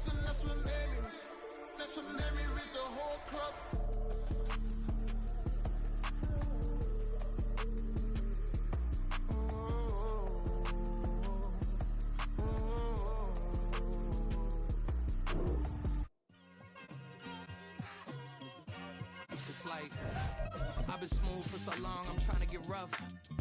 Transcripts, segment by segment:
and that's what made me. That's what made me read the whole club. It's like I've been smooth for so long, I'm trying to get rough.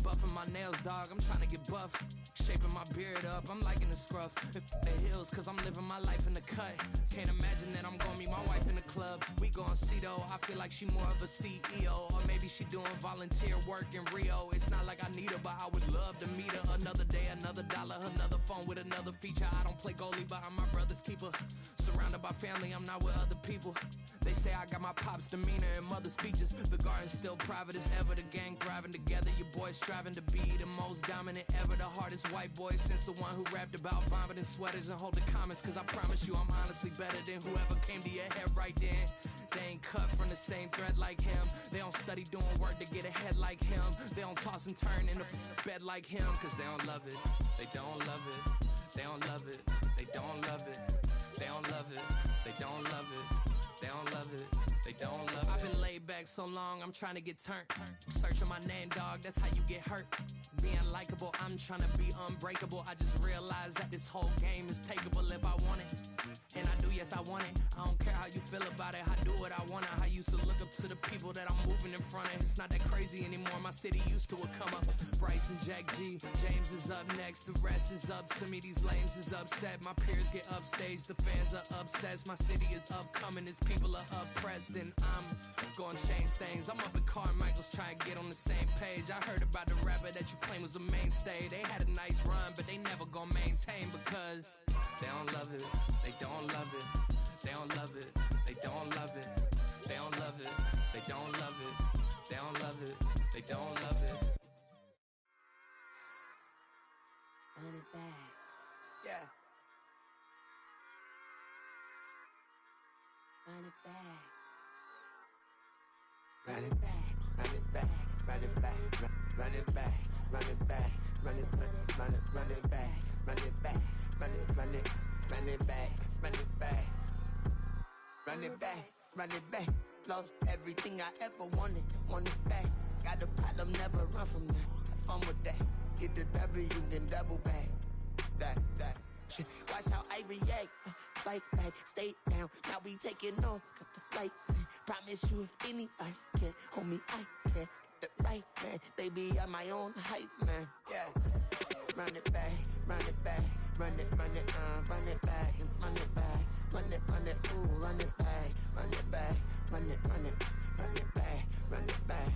Buffing my nails, dog, I'm trying to get buff. Shaping my beard up, I'm liking the scruff. The hills, cause I'm living my life in the cut. Can't imagine that I'm gonna meet my wife in the club. We gon' see though, I feel like she more of a CEO. Or maybe she doing volunteer work in Rio. It's not like I need her, but I would love to meet her. Another day, another dollar, another phone with another feature. I don't play goalie, but I'm my brother's keeper. Surrounded by family, I'm not with other people. They say I got my pop's demeanor and mother's features. The garden's still private as ever, the gang thriving together. Your boys striving to be the most dominant ever. The hardest white boy since the one who rapped about vomiting sweaters and holding comments. Cause I promise you I'm honestly better than whoever came to your head right then. They ain't cut from the same thread like him. They don't study doing work to get ahead like him. They don't toss and turn in the bed like him. Cause they don't love it, they don't love it. They don't love it, they don't love it. They don't love it, they don't love it. They don't love it, they don't love it. I've been laid back so long, I'm trying to get turned. Searching my name, dog, that's how you get hurt. Being likable, I'm trying to be unbreakable. I just realized that this whole game is takeable if I want it. And I do, yes I want it. I don't care how you feel about it, I do what I want it. I used to look up to the people that I'm moving in front of. It's not that crazy anymore, my city used to it come up. Bryce and Jack G, James is up next. The rest is up to me, these lames is upset. My peers get upstaged, the fans are obsessed. My city is upcoming, its people are oppressed. And I'm gonna change things. I'm up at Carmichael's trying to get on the same page. I heard about the rapper that you claim was a mainstay. They had a nice run, but they never gonna maintain because they don't love it, they don't love it. They don't love it, they don't love it. They don't love it, they don't love it. They don't love it, they don't love it. Run it back. Yeah. Run it back. Run it back, run it back, run it back, run it back, run it back, run it, run it, run it, run it back, run it back, run it, run it, run it back, run it back, run it back, run it back. Lost everything I ever wanted, want it back. Got a problem, never run from that. Have fun with that. Get the W, then double back. That. Shit, watch how I react. Fight back, stay down. Now we taking off, got the flight plan. Promise you if anybody can, homie, I can. Get the right man, baby, I'm my own hype man. Yeah. Run it back, run it back, run it, run it, run it back, and run it back, run it, ooh, run it back, run it back, run it, run it, run it back, run it back.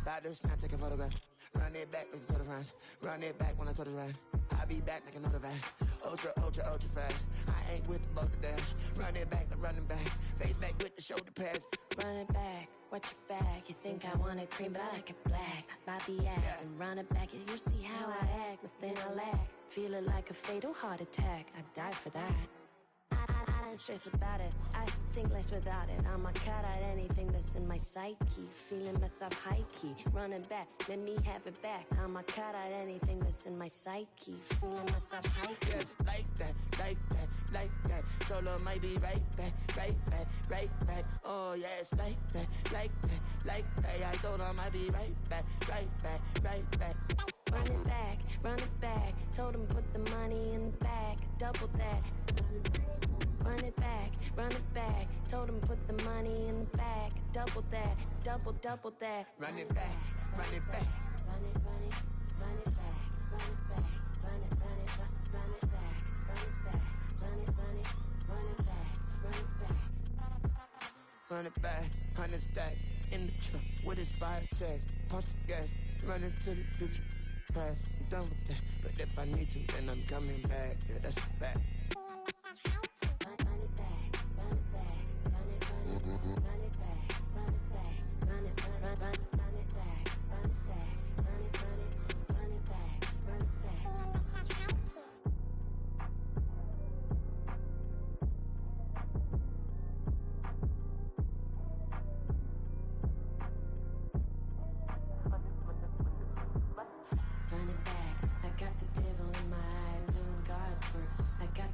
About to snap, take a photograph. Run it back, make it to the friends. Run it back when I told it right. I'll be back, make another back. Ultra, ultra, ultra fast. I ain't with the boat to dash. Run it back, running back. Face back with the shoulder pads. Run it back, watch your back. You think I want it cream, but I like it black. Not Bobby act, yeah. And run it back, you see how I act. Nothing I lack, feeling like a fatal heart attack. I'd die for that. I don't stress about it, I think less without it. I'ma cut out anything that's in my psyche. Feeling myself high-key, running back, let me have it back. I'ma cut out anything that's in my psyche. Feeling myself high-key. Yes, like that, like that, like that. Told her might be right back, right back, right back. Oh yes, like that, like that, like that. I told her might be right back, right back, right back. Run it back, run it back. Told him put the money in the bag, double that. Run it back, run it back. Told him put the money in the bag, double that, double that. Run it back, run it back. Run it, run it, run it back, run it back, run it, run it, run it back, run it back, run it, run it, run it back, run it back. Run it back, 100 stack in the truck with expired tag. Punch the gas, run into the future. Past, I'm done with that. But if I need to, then I'm coming back. Yeah, that's a fact. Run it back, run it back, run it, run it, run it back, run it back, run it, run it back, run it back, run it, run it, run it back, run it back. Run it back, I got the devil in my eye, doing guard work. I got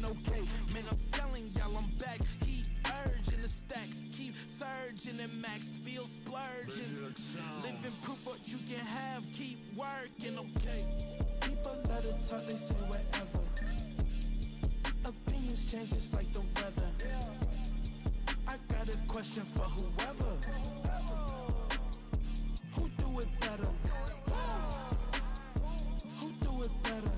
okay. Man, I'm telling y'all I'm back. Heat urging the stacks, keep surging and max feel splurging. Living proof what you can have, keep working, okay. People let it talk, they say whatever. Opinions change just like the weather. I got a question for whoever. Who do it better? Who do it better?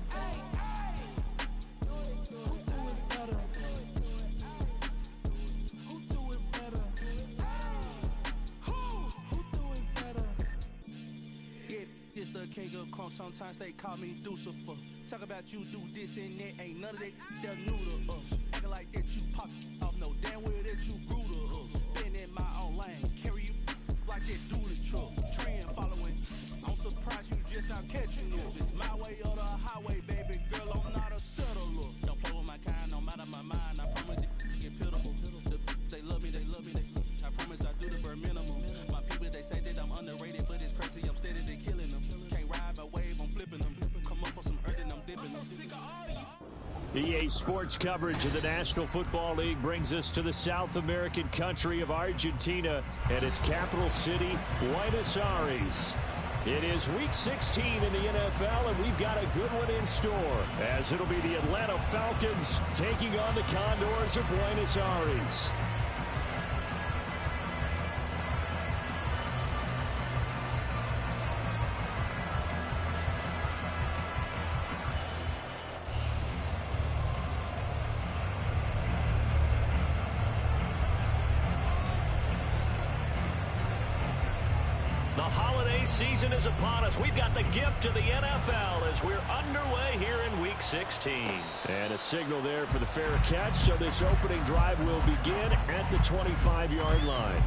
Who do it better? Who do it better? Who do it better? Yeah, it's the king of crunk. Sometimes they call me Lucifer. Talk about you do this and that. Ain't none of that. They're new to us. Acting like that you pop off. No damn well that you grew to us. Been in my own lane. Carry you like that do the truck. Trend following. I'm surprised you just not catching up. It's my way or the highway, baby girl. I'm not a settler. Don't play with my kind. I'm out of my mind. I promise it get pitiful. They love me. I promise I do the bare minimum. My people, they say that I'm underrated, but it's crazy. I'm steady, they killing them. Can't ride my wave, I'm flipping them. Come up for some earth and I'm dipping them. EA Sports coverage of the National Football League brings us to the South American country of Argentina and its capital city, Buenos Aires. It is Week 16 in the NFL, and we've got a good one in store, as it'll be the Atlanta Falcons taking on the Condors of Buenos Aires. Season is upon us. We've got the gift of the NFL as we're underway here in Week 16. And a signal there for the fair catch, so this opening drive will begin at the 25-yard line.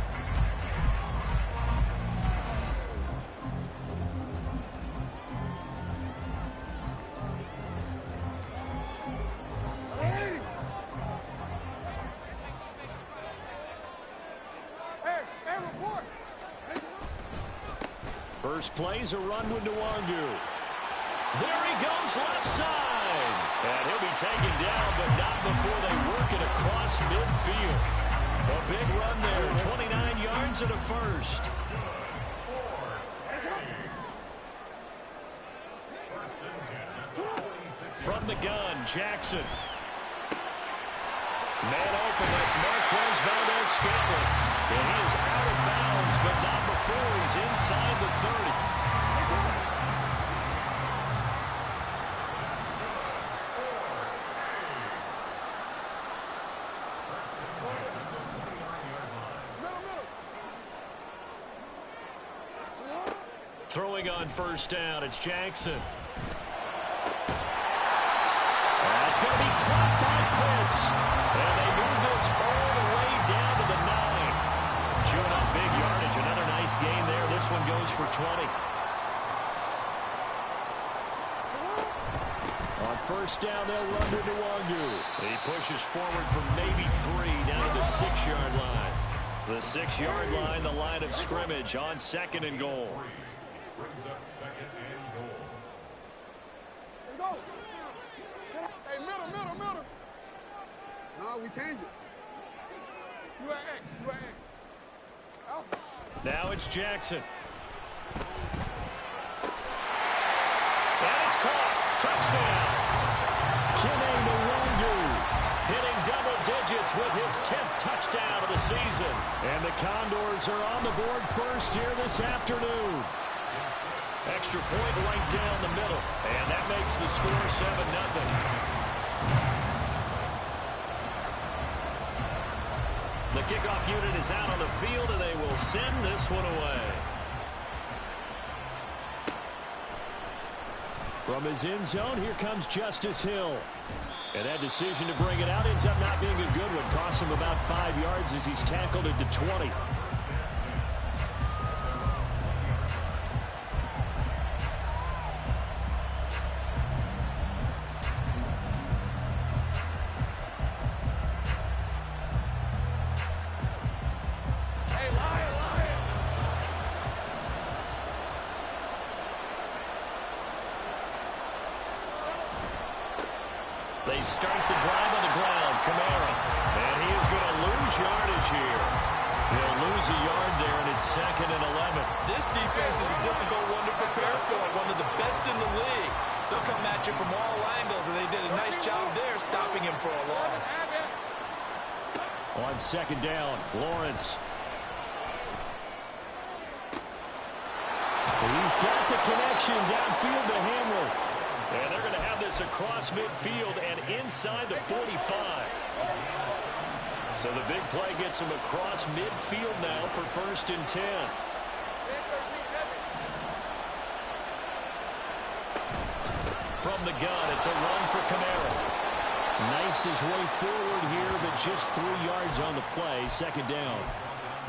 First play's a run with Nwangu. There he goes left side. And he'll be taken down, but not before they work it across midfield. A big run there, 29 yards and a first. From the gun, Jackson. Man open, that's Marquez Valdez-Scantling. And he is out of bounds, but not before he's inside the 30. Throwing on first down, it's Jackson. That's going to be caught by Pitts. And they move this all the way down to the 9. Chewing up big yardage. Another nice gain there. This one goes for 20. On first down, they'll run to Nwangu. He pushes forward for maybe 3 down to the 6-yard line. The 6-yard line, the line of scrimmage on 2nd and goal. Brings up 2nd and goal. Let's go. Hey, middle. No, we changed it. You at X. Now it's Jackson. And it's caught. Touchdown. Kene Nwangu hitting double digits with his 10th touchdown of the season. And the Condors are on the board first here this afternoon. Extra point right down the middle. And that makes the score 7-0. The kickoff unit is out on the field, and they will send this one away. From his end zone, here comes Justice Hill. And that decision to bring it out ends up not being a good one. Costs him about 5 yards as he's tackled at the 20. They start the drive on the pressure from all angles, and they did a nice job there stopping him for a loss. On second down, Lawrence. He's got the connection downfield to Hamler. And they're going to have this across midfield and inside the 45. So the big play gets him across midfield now for 1st and 10. From the gun, it's a run for Kamara. Knifes his way forward here, but just 3 yards on the play. Second down.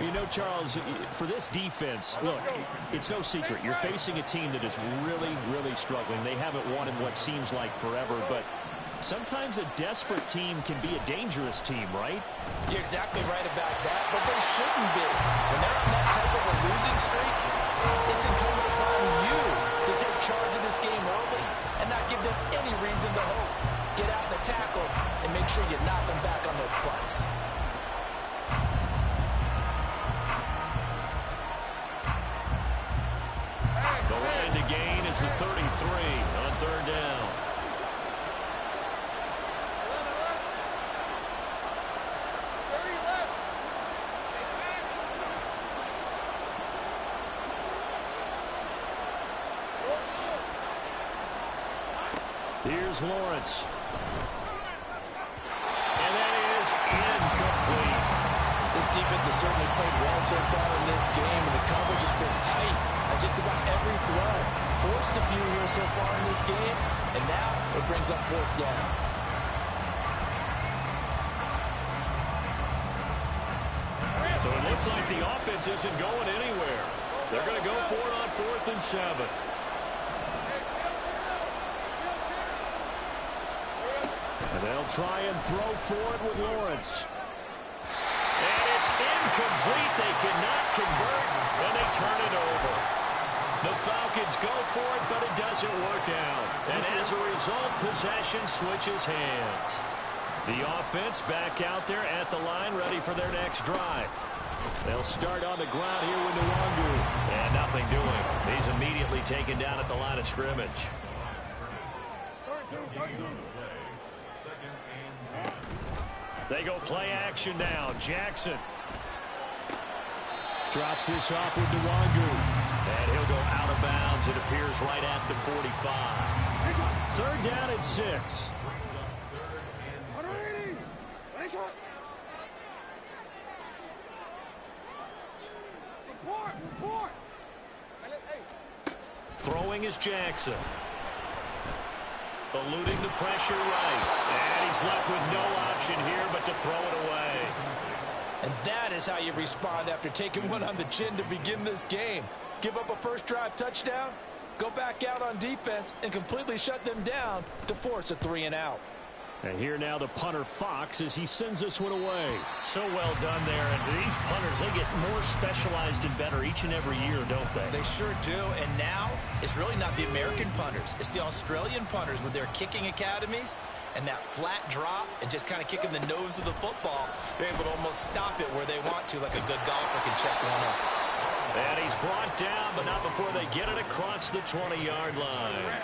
You know, Charles, for this defense, look, it's no secret. You're facing a team that is really, really struggling. They haven't won in what seems like forever, but sometimes a desperate team can be a dangerous team, right? You're exactly right about that, but they shouldn't be. When they're on that type of a losing streak, it's incumbent upon you to take charge of this game early and not give them any reason to hope. Get out in the tackle and make sure you knock them back on their butts. The line to gain is the 33 on 3rd down. Here's Lawrence. And that is incomplete. This defense has certainly played well so far in this game, and the coverage has been tight on just about every throw. Forced a few here so far in this game, and now it brings up 4th down. So it looks like the offense isn't going anywhere. They're going to go for it on 4th and 7. And they'll try and throw for it with Lawrence. And it's incomplete. They cannot convert, and they turn it over. The Falcons go for it, but it doesn't work out. And as a result, possession switches hands. The offense back out there at the line, ready for their next drive. They'll start on the ground here with Nwangu. And nothing doing. He's immediately taken down at the line of scrimmage. They go play action now. Jackson drops this off with Nwangu. And he'll go out of bounds. It appears right at the 45. 3rd down and 6. Throwing is Jackson. Eluding the pressure right. And he's left with no option here but to throw it away. And that is how you respond after taking one on the chin to begin this game. Give up a first drive touchdown, go back out on defense, and completely shut them down to force a 3-and-out. And here now the punter Fox as he sends this one away. So well done there. And these punters, they get more specialized and better each and every year, don't they? They sure do. And now it's really not the American punters. It's the Australian punters with their kicking academies and that flat drop and just kind of kicking the nose of the football. They're able to almost stop it where they want to, like a good golfer can check one up. And he's brought down, but not before they get it across the 20-yard line.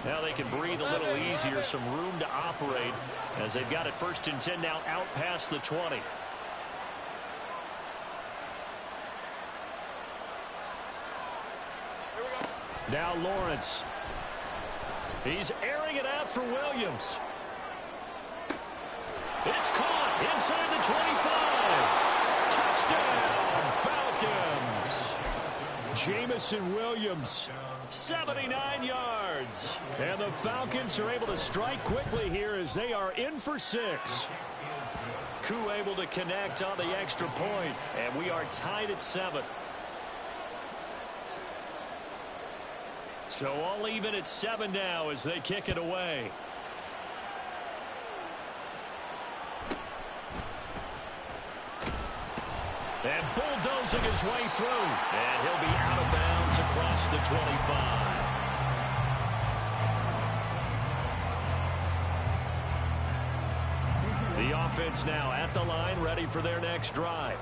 Now they can breathe a little easier, some room to operate as they've got it 1st and 10 now out past the 20. Now Lawrence. He's airing it out for Williams. It's caught inside the 25. Touchdown, Falcons. Jamison Williams. 79 yards. And the Falcons are able to strike quickly here as they are in for 6. Koo able to connect on the extra point, and we are tied at 7. So all even at 7 now as they kick it away. And bulldozing his way through. And he'll be out of bounds across the 25. The offense now at the line, ready for their next drive.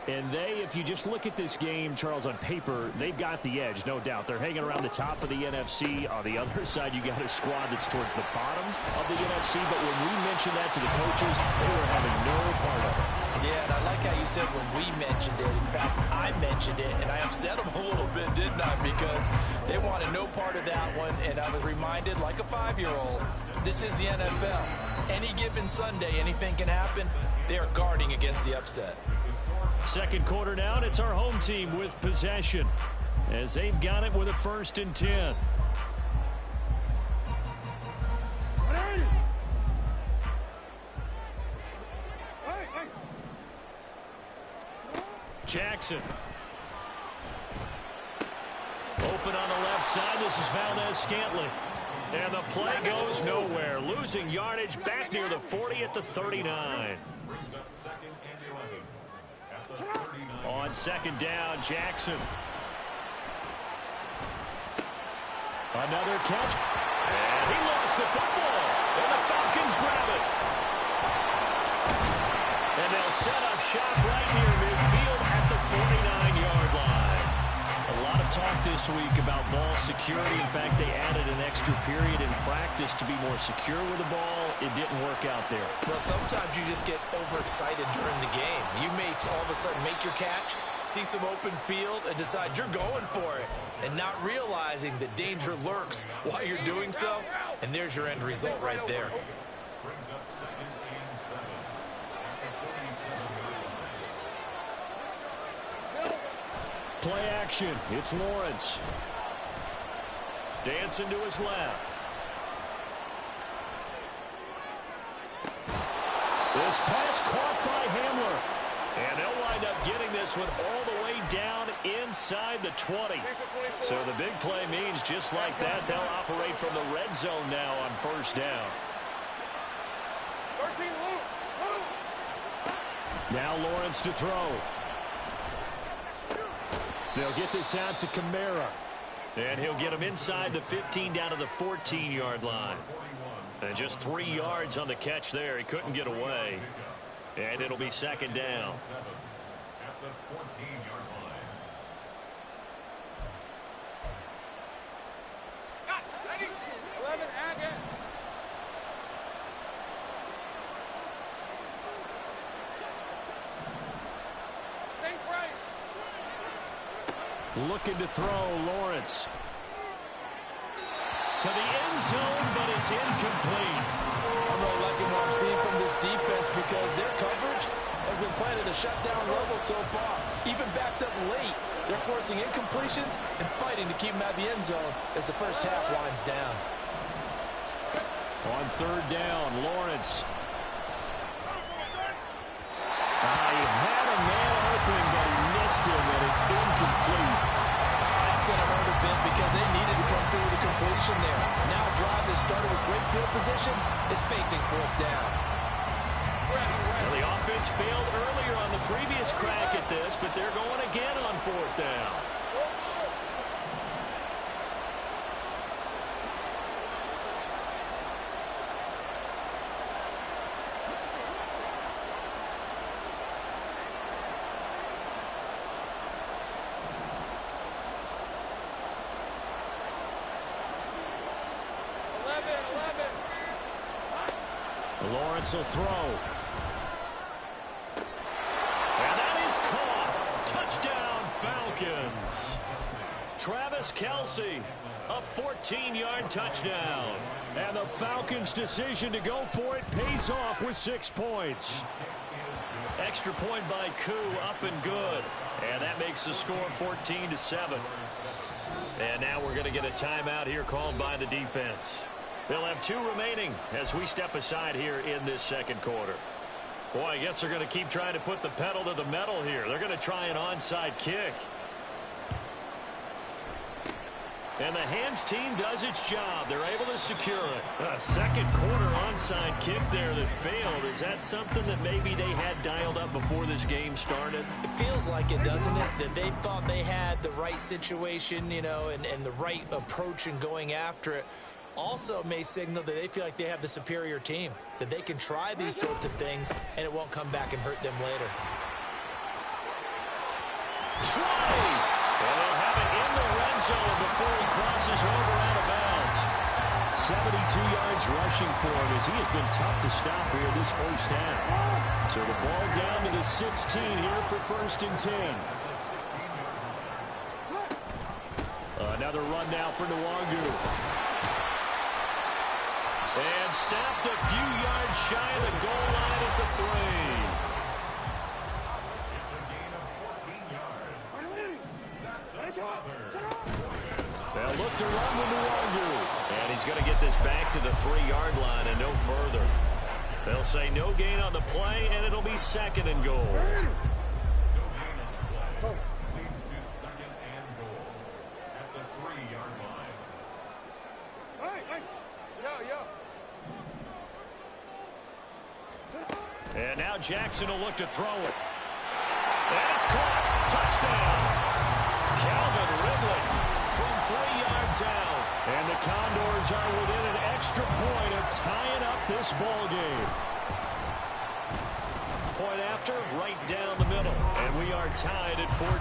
And if you just look at this game, Charles, on paper, they've got the edge, no doubt. They're hanging around the top of the NFC. On the other side, you got a squad that's towards the bottom of the NFC. But when we mentioned that to the coaches, they were having no part of it. Yeah, and I like how you said when we mentioned it. In fact, I mentioned it, and I upset them a little bit, didn't I? Because they wanted no part of that one, and I was reminded, like a 5-year-old, this is the NFL. Any given Sunday, anything can happen. They are guarding against the upset. Second quarter now, and it's our home team with possession as they've got it with a 1st and 10. Jackson. Open on the left side. This is Valdez-Scantling. And the play goes nowhere. Losing yardage back near the 40 at the 39. Brings up 2nd and 11. At the 39. On 2nd down, Jackson. Another catch. And he lost the football. And the Falcons grab it. And they'll set up shop right near midfield at the 49-yard line. A lot of talk this week about ball security. In fact, they added an extra period in practice to be more secure with the ball. It didn't work out there. Well, sometimes you just get overexcited during the game. You may all of a sudden make your catch, see some open field, and decide you're going for it, and not realizing the danger lurks while you're doing so. And there's your end result right there. Brings up 2nd and 7. At the 47-yard line. Play action. It's Lawrence. Dancing to his left. This pass caught by Hamler. And they'll wind up getting this one all the way down inside the 20. So the big play means just like that, they'll operate from the red zone now on 1st down. Now Lawrence to throw. They'll get this out to Kamara. And he'll get him inside the 15 down to the 14-yard line. And just 3 yards on the catch there. He couldn't get away. And it'll be 2nd down. At the 14-yard line. Looking to throw, Lawrence. To the end zone, but it's incomplete. I'm really liking what I'm seeing from this defense because their coverage has been playing at a shutdown level so far. Even backed up late, they're forcing incompletions and fighting to keep them out of the end zone as the first half winds down. On 3rd down, Lawrence. He had a man open, but he missed him, and it's incomplete. That's going to hurt a bit because they needed to come through with a completion there. Now a drive that started with great field position is facing 4th down. Well, the offense failed earlier on the previous crack at this, but they're going again on 4th down. Lawrence will throw. And that is caught. Touchdown, Falcons. Travis Kelce, a 14-yard touchdown. And the Falcons' decision to go for it pays off with 6 points. Extra point by Koo, up and good. And that makes the score 14-7. And now we're going to get a timeout here called by the defense. They'll have 2 remaining as we step aside here in this 2nd quarter. Boy, I guess they're going to keep trying to put the pedal to the metal here. They're going to try an onside kick. And the hands team does its job. They're able to secure it. A 2nd quarter onside kick there that failed. Is that something that maybe they had dialed up before this game started? It feels like it, doesn't it? That they thought they had the right situation, you know, and the right approach in going after it. Also may signal that they feel like they have the superior team, that they can try these sorts of things and it won't come back and hurt them later. 20. And they'll have it in the red zone before he crosses over out of bounds. 72 yards rushing for him as he has been tough to stop here this first half. So the ball down to the 16 here for 1st and 10. Another run now for Nwangu. And snapped a few yards shy of the goal line at the 3. It's a gain of 14 yards. That's a bother. They'll look to run with Nwangu. And he's going to get this back to the 3-yard line and no further. They'll say no gain on the play, and it'll be 2nd and goal. Leads to 2nd and goal at the 3-yard line. Hey. And now Jackson will look to throw it. And it's caught. Touchdown. Calvin Ridley from 3 yards out. And the Condors are within an extra point of tying up this ball game. Point after, right down the middle. And we are tied at 14.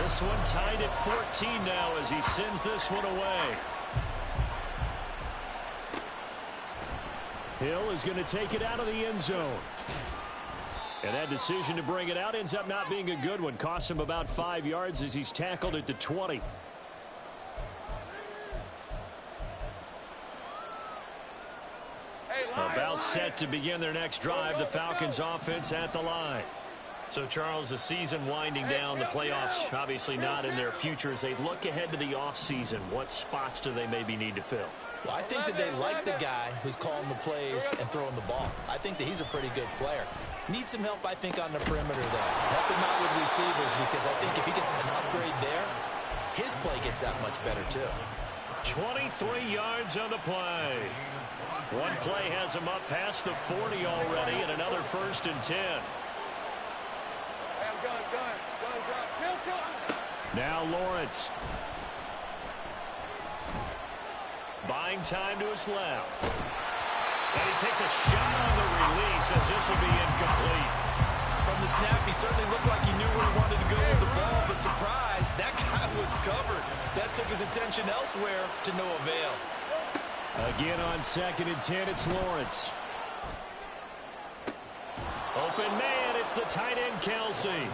This one tied at 14 now as he sends this one away. Hill is going to take it out of the end zone. And that decision to bring it out ends up not being a good one. Costs him about 5 yards as he's tackled at the 20. About set to begin their next drive. The Falcons offense at the line. So, Charles, the season winding down, the playoffs obviously not in their future. As they look ahead to the offseason, what spots do they maybe need to fill? Well, I think that they like the guy who's calling the plays and throwing the ball. I think that he's a pretty good player. Needs some help, I think, on the perimeter, though. Help him out with receivers because I think if he gets an upgrade there, his play gets that much better, too. 23 yards on the play. One play has him up past the 40 already, and another 1st and 10. Now Lawrence. Buying time to his left. And he takes a shot on the release as this will be incomplete. From the snap, he certainly looked like he knew where he wanted to go with the ball, but surprise, that guy was covered. So that took his attention elsewhere to no avail. Again on 2nd and 10, it's Lawrence. Open man, it's the tight end, Kelsey.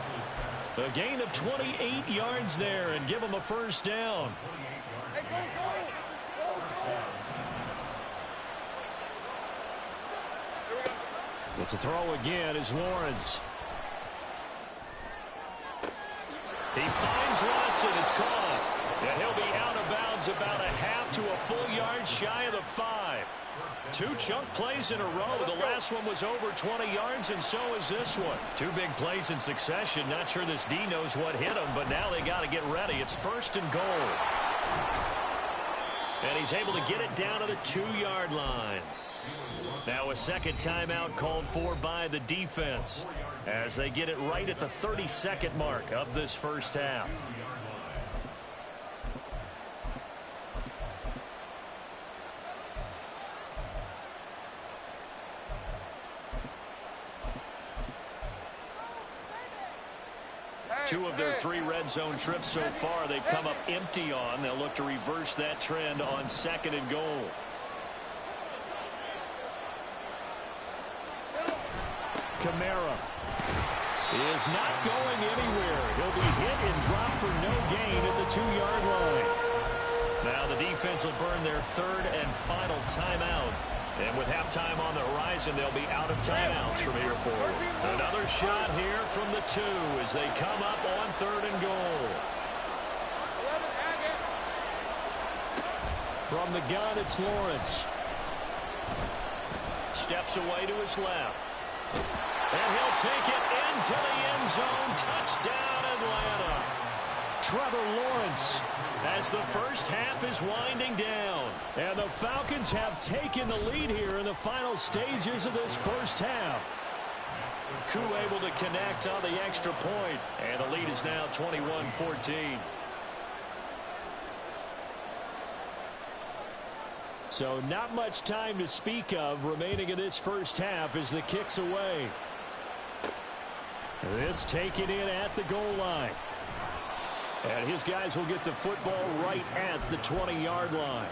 A gain of 28 yards there and give him a 1st down. But to throw again is Lawrence. He finds Watson. It's caught. And he'll be out of bounds about a half to a full yard shy of the 5. 2 chunk plays in a row. The last one was over 20 yards, and so is this one. 2 big plays in succession. Not sure this D knows what hit him, but now they got to get ready. It's 1st and goal. And he's able to get it down to the 2-yard line. Now a 2nd timeout called for by the defense as they get it right at the 32nd mark of this first half. Two of their 3 red zone trips so far they've come up empty on. They'll look to reverse that trend on 2nd and goal. Kamara is not going anywhere. He'll be hit and dropped for no gain at the 2-yard line. Now the defense will burn their 3rd and final timeout. And with halftime on the horizon, they'll be out of timeouts from here forward. Another shot here from the 2 as they come up on 3rd and goal. From the gun, it's Lawrence. Steps away to his left. And he'll take it into the end zone. Touchdown, Atlanta. Trevor Lawrence as the first half is winding down. And the Falcons have taken the lead here in the final stages of this first half. Koo able to connect on the extra point. And the lead is now 21-14. So not much time to speak of remaining in this first half as the kick's away. This taken in at the goal line. And his guys will get the football right at the 20-yard line.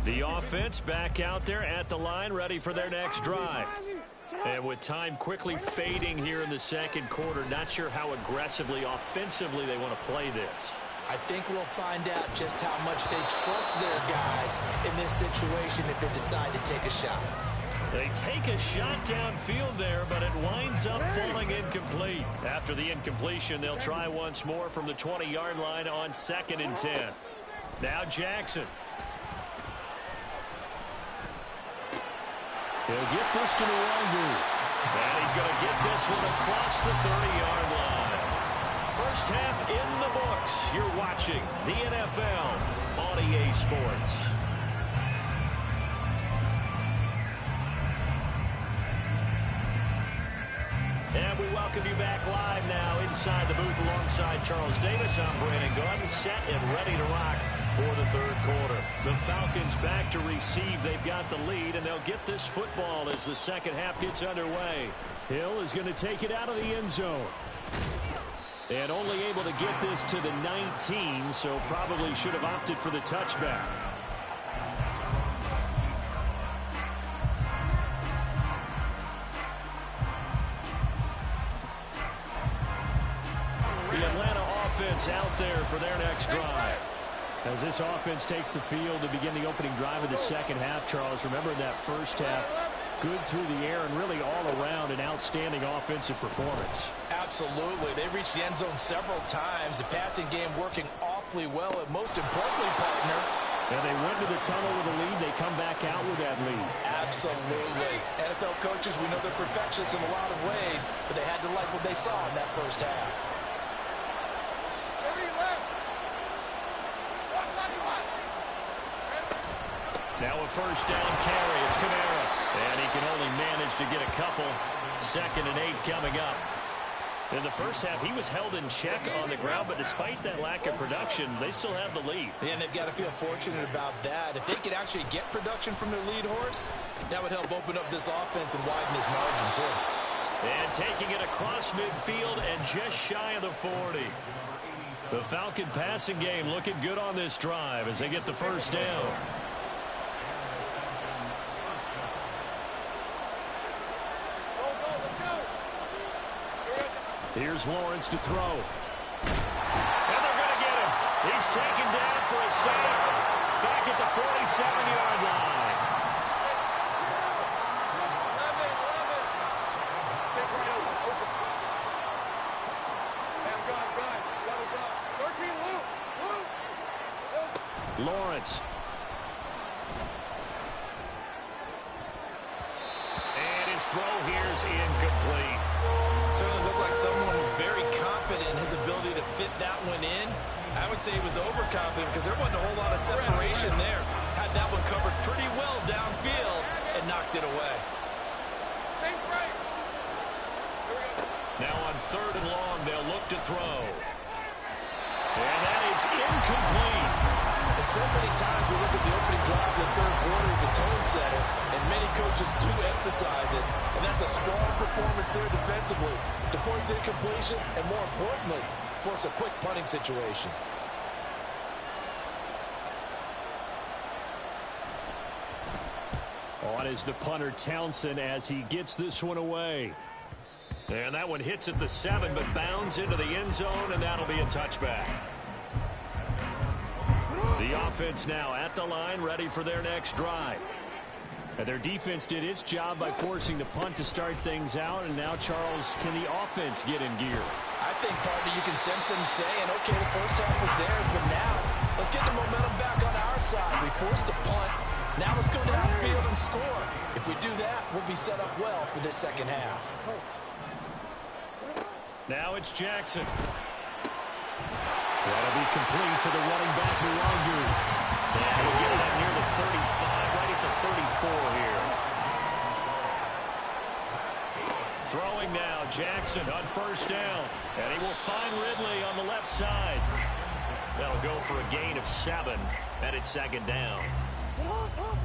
The offense back out there at the line, ready for their next drive. And with time quickly fading here in the second quarter, not sure how aggressively, offensively they want to play this. I think we'll find out just how much they trust their guys in this situation if they decide to take a shot. They take a shot downfield there, but it winds up falling incomplete. After the incompletion, they'll try once more from the 20-yard line on 2nd and 10. Now Jackson. He'll get this to Nwangu. And he's going to get this one across the 30-yard line. First half in the books. You're watching the NFL on EA Sports. And we welcome you back live now inside the booth alongside Charles Davis. I'm Brandon Gunn, set and ready to rock for the third quarter. The Falcons back to receive. They've got the lead, and they'll get this football as the second half gets underway. Hill is going to take it out of the end zone. And only able to get this to the 19, so probably should have opted for the touchback. The Atlanta offense out there for their next drive. As this offense takes the field to begin the opening drive of the second half, Charles, remember that first half, good through the air and really all around an outstanding offensive performance. Absolutely. They reached the end zone several times. The passing game working awfully well, and most importantly, partner, and they went to the tunnel with a lead. They come back out with that lead. Absolutely. NFL coaches, we know they're perfectionists in a lot of ways, but they had to like what they saw in that first half. Now a first down carry. It's Kamara. And he can only manage to get a couple. 2nd and 8 coming up. In the first half, he was held in check on the ground, but despite that lack of production, they still have the lead. And they've got to feel fortunate about that. If they could actually get production from their lead horse, that would help open up this offense and widen this margin, too. And taking it across midfield and just shy of the 40. The Falcon passing game looking good on this drive as they get the first down. Here's Lawrence to throw. And they're going to get him. He's taken down for a sack back at the 47-yard line. Lawrence. And his throw here is incomplete. Certainly looked like someone was very confident in his ability to fit that one in. I would say he was overconfident because there wasn't a whole lot of separation there. Had that one covered pretty well downfield and knocked it away. Now on 3rd and long, they'll look to throw. And that is incomplete. And so many times we look at the opening drive of the third quarter as a tone setter, and many coaches do emphasize it. And that's a strong performance there defensively to force incompletion and, more importantly, force a quick punting situation. On is the punter Townsend as he gets this one away. And that one hits at the 7, but bounds into the end zone, and that'll be a touchback. The offense now at the line, ready for their next drive. And their defense did its job by forcing the punt to start things out, and now, Charles, can the offense get in gear? I think, partner, you can sense them saying, okay, the first half was theirs, but now let's get the momentum back on our side. We forced a punt. Now let's go downfield and score. If we do that, we'll be set up well for this second half. Now it's Jackson. complete to the running back, Mulangu. And he'll get it up near the 35, right at the 34 here. Throwing now, Jackson on first down. And he will find Ridley on the left side. That'll go for a gain of 7, and it's second down. 13.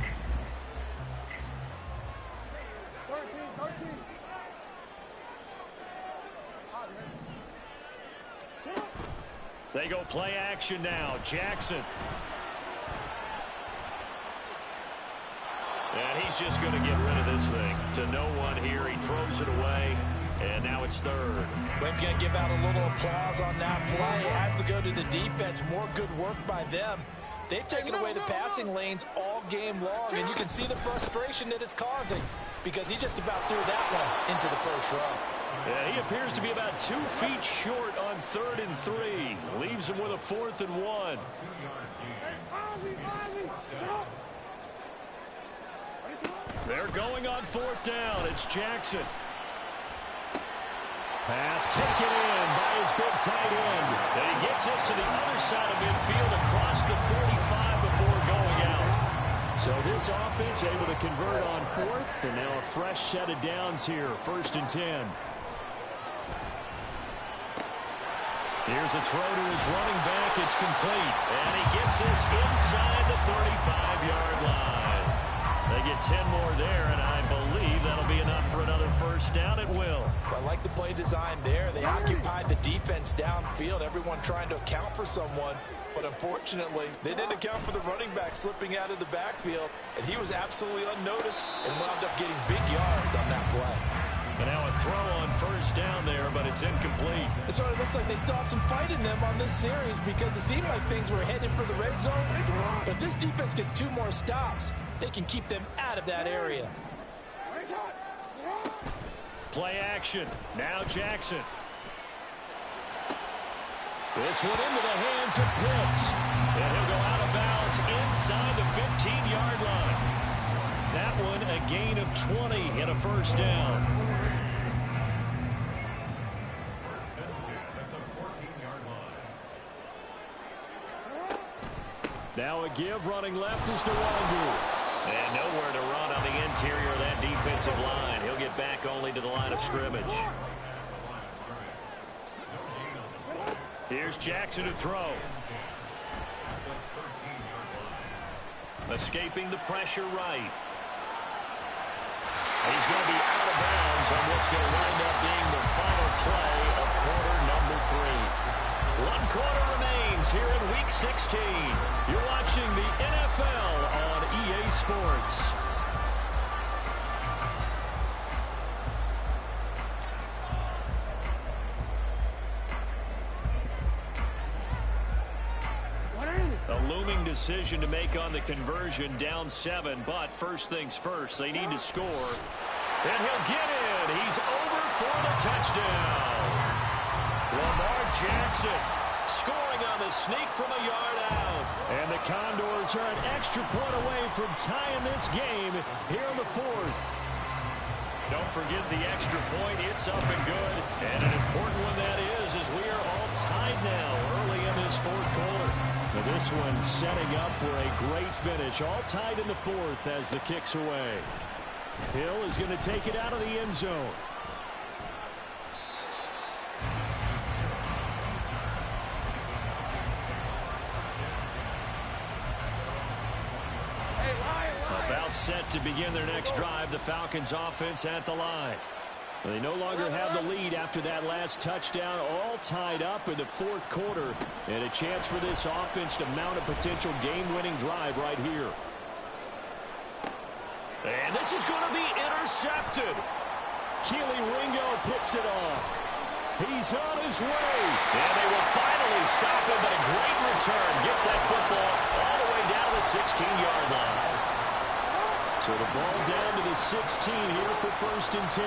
They go play action now. Jackson. And he's just going to get rid of this thing to no one here. He throws it away, and now it's third. We're going to give out a little applause on that play. It has to go to the defense. More good work by them. They've taken away the passing lanes all game long, and you can see the frustration that it's causing because he just about threw that one into the first row. Yeah, he appears to be about 2 feet short on 3rd and 3. Leaves him with a 4th and 1. They're going on 4th down. It's Jackson. Pass taken in by his big tight end. And he gets this to the other side of midfield across the 45 before going out. So this offense able to convert on 4th, and now a fresh set of downs here. 1st and 10. Here's a throw to his running back. It's complete. And he gets this inside the 35-yard line. They get 10 more there, and I believe that'll be enough for another first down. It will. I like the play design there. They occupied the defense downfield, everyone trying to account for someone. But unfortunately, they didn't account for the running back slipping out of the backfield, and he was absolutely unnoticed and wound up getting big yards on that play. And now a throw on first down there, but it's incomplete. So it looks like they still have some fight in them on this series because it seemed like things were headed for the red zone. But this defense gets 2 more stops. They can keep them out of that area. Play action. Now Jackson. This one into the hands of Pitts. And he'll go out of bounds inside the 15-yard line. That one a gain of 20 and a first down. First and 10 at the 14-yard line. Now a give running left is Mulangu. And nowhere to run on the interior of that defensive line. He'll get back only to the line of scrimmage. Here's Jackson to throw. Escaping the pressure right. He's going to be out of bounds on what's going to wind up being the final play of quarter number 3. 1 quarter remains here in Week 16. You're watching the NFL on EA Sports. A looming decision to make on the conversion, down 7, but first things first, they need to score. And he'll get in. He's over for the touchdown. Lamar Jackson scoring on the sneak from a yard out. And the Condors are an extra point away from tying this game here in the 4th. Don't forget the extra point. It's up and good. And an important one that is, as we are all tied now early in this 4th quarter. Now this one setting up for a great finish. All tied in the 4th as the kick's away. Hill is going to take it out of the end zone. About set to begin their next drive. The Falcons offense at the line. They no longer have the lead after that last touchdown. All tied up in the 4th quarter. And a chance for this offense to mount a potential game-winning drive right here. And this is going to be intercepted. Keely Ringo picks it off. He's on his way. And they will finally stop him, but a great return. Gets that football all the way down the 16-yard line. So the ball down to the 16 here for 1st and 10.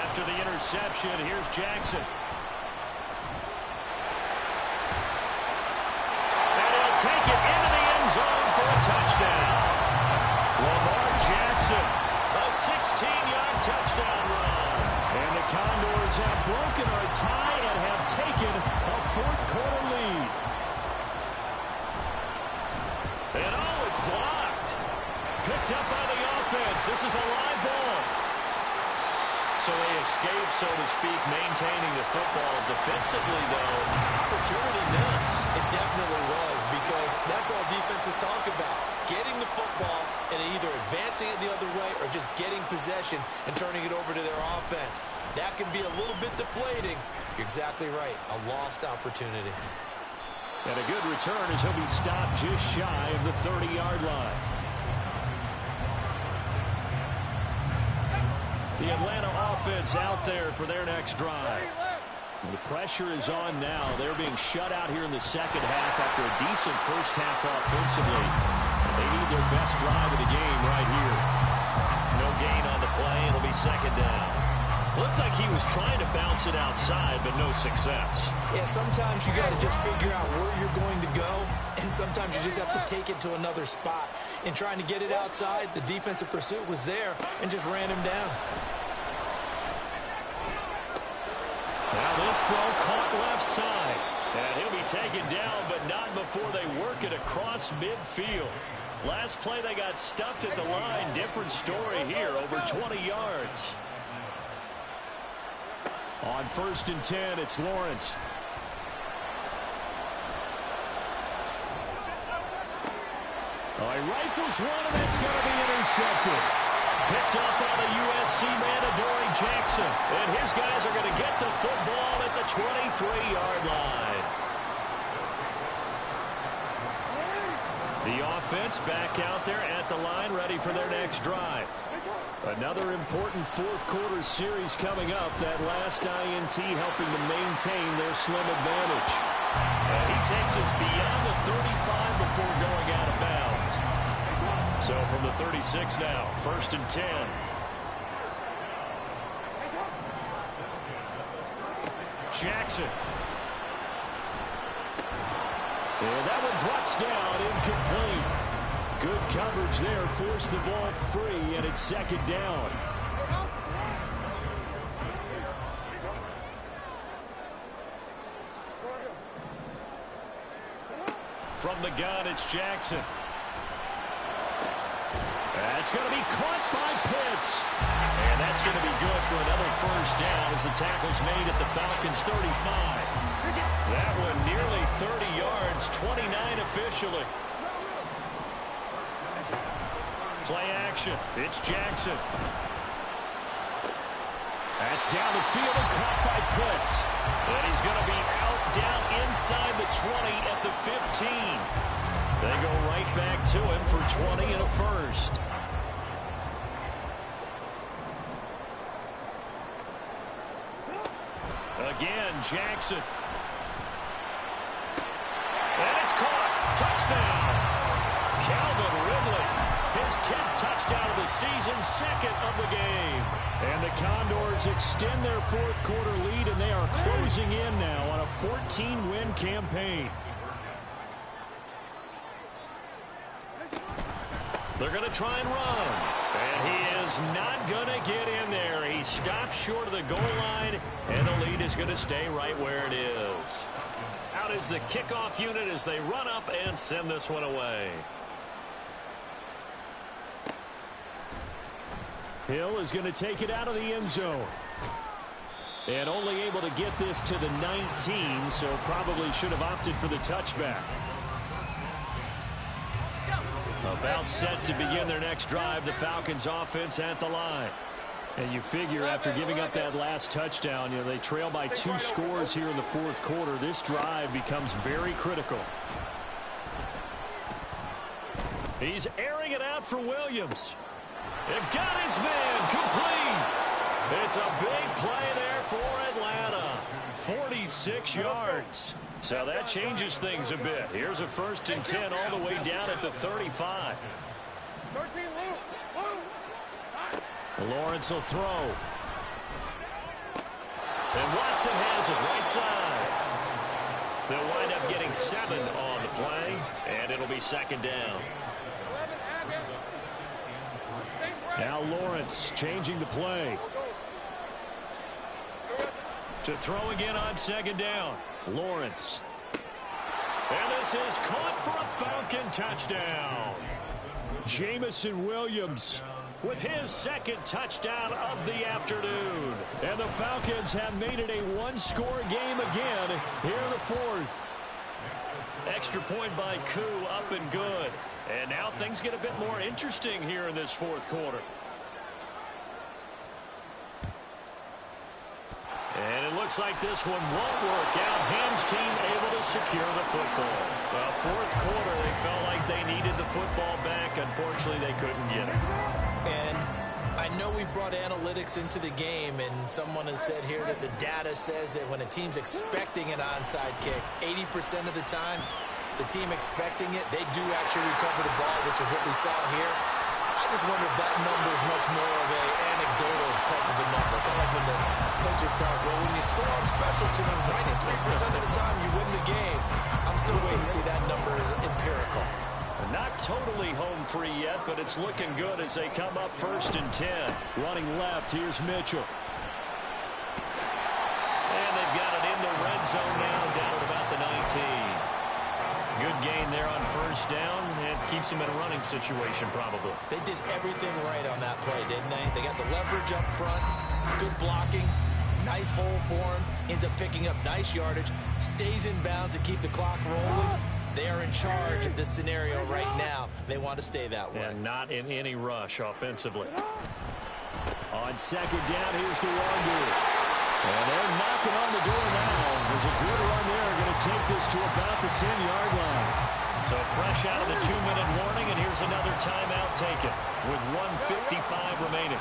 After the interception, here's Jackson. And he'll take it into the end zone for a touchdown. Lamar Jackson, a 16-yard touchdown run. And the Condors have broken our tie and have taken a fourth-quarter lead. And, it's blocked. Picked up by the offense. This is a live ball. So they escape, so to speak, maintaining the football. Defensively, though, opportunity miss. It definitely was, because that's all defenses talk about. Getting the football and either advancing it the other way or just getting possession and turning it over to their offense. That can be a little bit deflating. You're exactly right. A lost opportunity. And a good return as he'll be stopped just shy of the 30-yard line. The Atlanta offense out there for their next drive. The pressure is on now. They're being shut out here in the second half after a decent first half offensively. They need their best drive of the game right here. No gain on the play. It'll be second down. Looked like he was trying to bounce it outside, but no success. Yeah, sometimes you got to just figure out where you're going to go, and sometimes you just have to take it to another spot. In trying to get it outside, the defensive pursuit was there and just ran him down. Now this throw caught left side. And he'll be taken down, but not before they work it across midfield. Last play they got stuffed at the line. Different story here, over 20 yards. On 1st and 10, it's Lawrence. Oh, he rifles one, and it's going to be intercepted. Picked up by the USC man, Adoree Jackson. And his guys are going to get the football at the 23-yard line. The offense back out there at the line, ready for their next drive. Another important fourth-quarter series coming up. That last INT helping to maintain their slim advantage. And he takes us beyond the 35 before going out of bounds. So from the 36 now, 1st and 10. Jackson. And that one drops down, incomplete. Good coverage there, forced the ball free, and it's second down. From the gun, it's Jackson. That's going to be caught by Pitts. And that's going to be good for another first down as the tackle's made at the Falcons' 35. That one nearly 30 yards, 29 officially. Play action. It's Jackson. That's down the field and caught by Pitts. And he's going to be out down inside the 20 at the 15. They go right back to him for 20 and a first. Again, Jackson. And it's caught. Touchdown. Calvin Ridley. His 10th touchdown of the season, second of the game. And the Condors extend their fourth-quarter lead, and they are closing in now on a 14-win campaign. They're going to try and run. And he is not going to get in there. He stops short of the goal line, and the lead is going to stay right where it is. Out is the kickoff unit as they run up and send this one away. Hill is going to take it out of the end zone. And only able to get this to the 19, so probably should have opted for the touchback. About set to begin their next drive, the Falcons offense at the line. And you figure after giving up that last touchdown, they trail by 2 scores here in the fourth quarter. This drive becomes very critical. He's airing it out for Williams. And got his man complete. It's a big play there for Atlanta. 46 yards. So that changes things a bit. Here's a 1st and 10 all the way down at the 35. Lawrence will throw. And Watson has it right side. They'll wind up getting 7 on the play, and it'll be second down. Now Lawrence changing the play. To throw again on second down. Lawrence. And this is caught for a Falcon touchdown. Jamison Williams with his second touchdown of the afternoon. And the Falcons have made it a one-score game again here in the fourth. Extra point by Koo, up and good. And now things get a bit more interesting here in this fourth quarter. And it looks like this one won't work out. Ham's team able to secure the football. Well, fourth quarter, they felt like they needed the football back. Unfortunately, they couldn't get it. And I know we've brought analytics into the game, and someone has said here that the data says that when a team's expecting an onside kick, 80% of the time, the team expecting it, they do actually recover the ball, which is what we saw here. I just wonder if that number is much more of an anecdotal type of a number. Kind of like when the coaches tell us, well, when you score on special teams, 93% of the time you win the game. I'm still waiting to see that number is empirical. Not totally home free yet, but it's looking good as they come up 1st and 10. Running left, here's Mitchell. And they've got it in the red zone now, down at about the 19. Good gain there on 1st down, and keeps them in a running situation probably. They did everything right on that play, didn't they? They got the leverage up front, good blocking, nice hole for him, ends up picking up nice yardage, stays in bounds to keep the clock rolling. They are in charge of this scenario right now. They want to stay that way. And not in any rush offensively. On 2nd down, here's Nwangu. And they're knocking on the door now. There's a good run there. Going to take this to about the 10-yard line. So fresh out of the 2-minute warning, and here's another timeout taken with 1:55 remaining.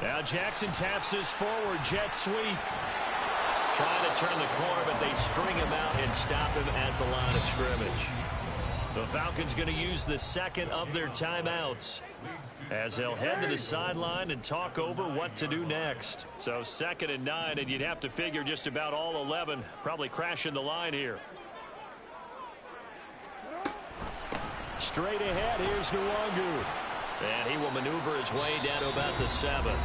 Now Jackson taps his forward jet sweep. Trying to turn the corner, but they string him out and stop him at the line of scrimmage. The Falcons going to use the second of their timeouts as they'll head to the sideline and talk over what to do next. So 2nd and 9, and you'd have to figure just about all 11 probably crashing the line here. Straight ahead, here's Nwangu. And he will maneuver his way down to about the 7.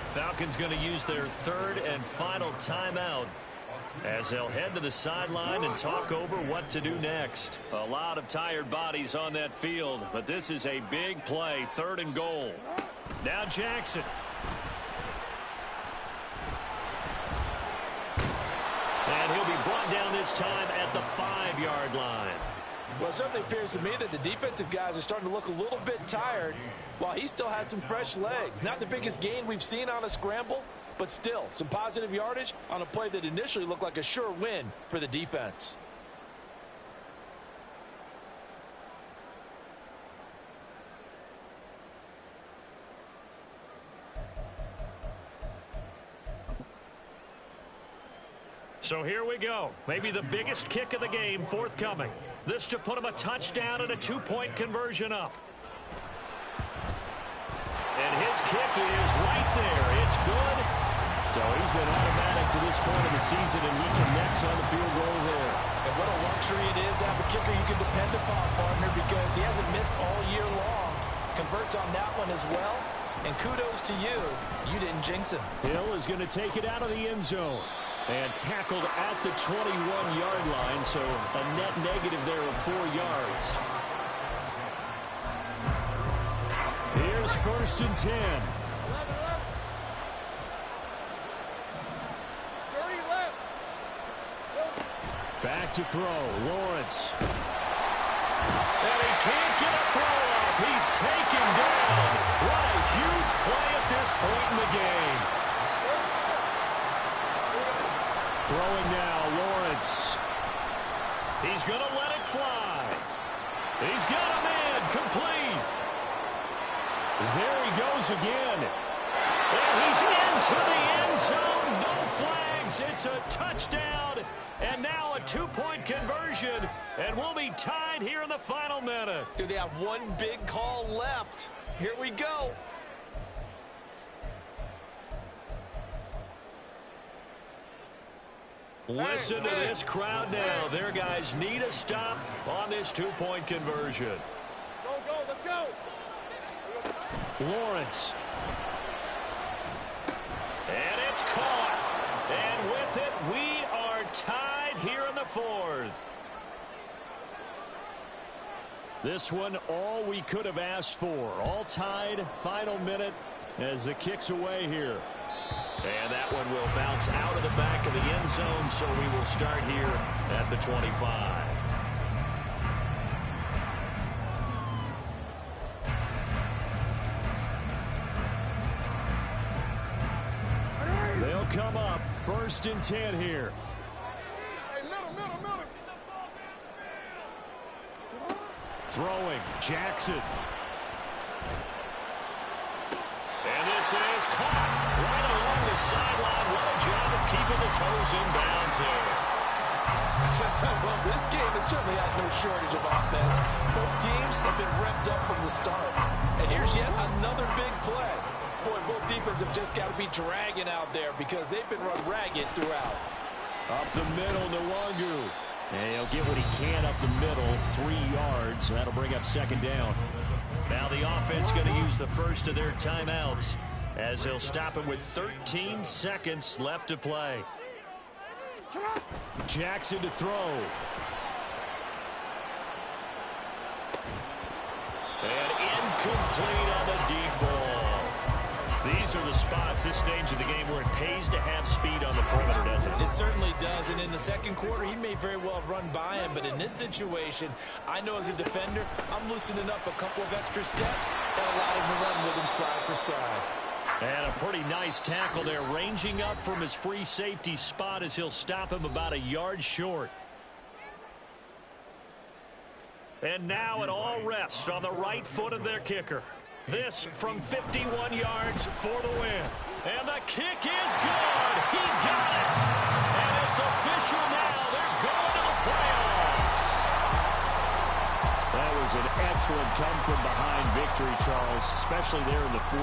Falcons going to use their 3rd and final timeout as they'll head to the sideline and talk over what to do next. A lot of tired bodies on that field, but this is a big play, 3rd and goal. Now Jackson. And he'll be brought down this time at the 5-yard line. Well, it certainly appears to me that the defensive guys are starting to look a little bit tired while he still has some fresh legs. Not the biggest gain we've seen on a scramble, but still some positive yardage on a play that initially looked like a sure win for the defense. So here we go. Maybe the biggest kick of the game forthcoming. This to put him a touchdown and a 2-point conversion up. And his kick is right there. It's good. So he's been automatic to this point of the season, and he connects on the field goal there. And what a luxury it is to have a kicker you can depend upon, partner, because he hasn't missed all year long. Converts on that one as well. And kudos to you. You didn't jinx him. Hill is going to take it out of the end zone. And tackled at the 21-yard line, so a net negative there of 4 yards. Here's 1st and 10. Back to throw, Lawrence. And he can't get a throw up. He's taken down. What a huge play at this point in the game. Throwing now, Lawrence. He's going to let it fly. He's got a man complete. There he goes again. And he's into the end zone. No flags. It's a touchdown. And now a 2-point conversion. And we'll be tied here in the final minute. Do they have one big call left? Here we go. Listen to this crowd now. Their guys need a stop on this 2-point conversion. Go, let's go. Lawrence. And it's caught. And with it, we are tied here in the fourth. This one, all we could have asked for. All tied, final minute as the kick's away here. And that one will bounce out of the back of the end zone, so we will start here at the 25. They'll come up 1st and 10 here. Hey, middle. Throwing, Jackson. And this is caught right along the sideline. What a job of keeping the toes in bounds there. Well, this game has certainly had no shortage of offense. Both teams have been revved up from the start. And here's yet another big play. Boy, both defenses have just got to be dragging out there because they've been run ragged throughout. Up the middle, Nwangu. And he'll get what he can up the middle, 3 yards. That'll bring up 2nd down. Now the offense going to use the first of their timeouts as they'll stop it with 13 seconds left to play. Jackson to throw. And incomplete on the deep ball. These are the spots, this stage of the game, where it pays to have speed on the perimeter, doesn't it? It certainly does, and in the second quarter, he may very well have run by him, but in this situation, I know as a defender, I'm loosening up a couple of extra steps that allow him to run with him stride for stride. And a pretty nice tackle there, ranging up from his free safety spot as he'll stop him about a yard short. And now it all rests on the right foot of their kicker. This from 51 yards for the win. And the kick is good. He got it. And it's official now. They're going to the playoffs. That was an excellent come-from-behind victory, Charles, especially there in the fourth.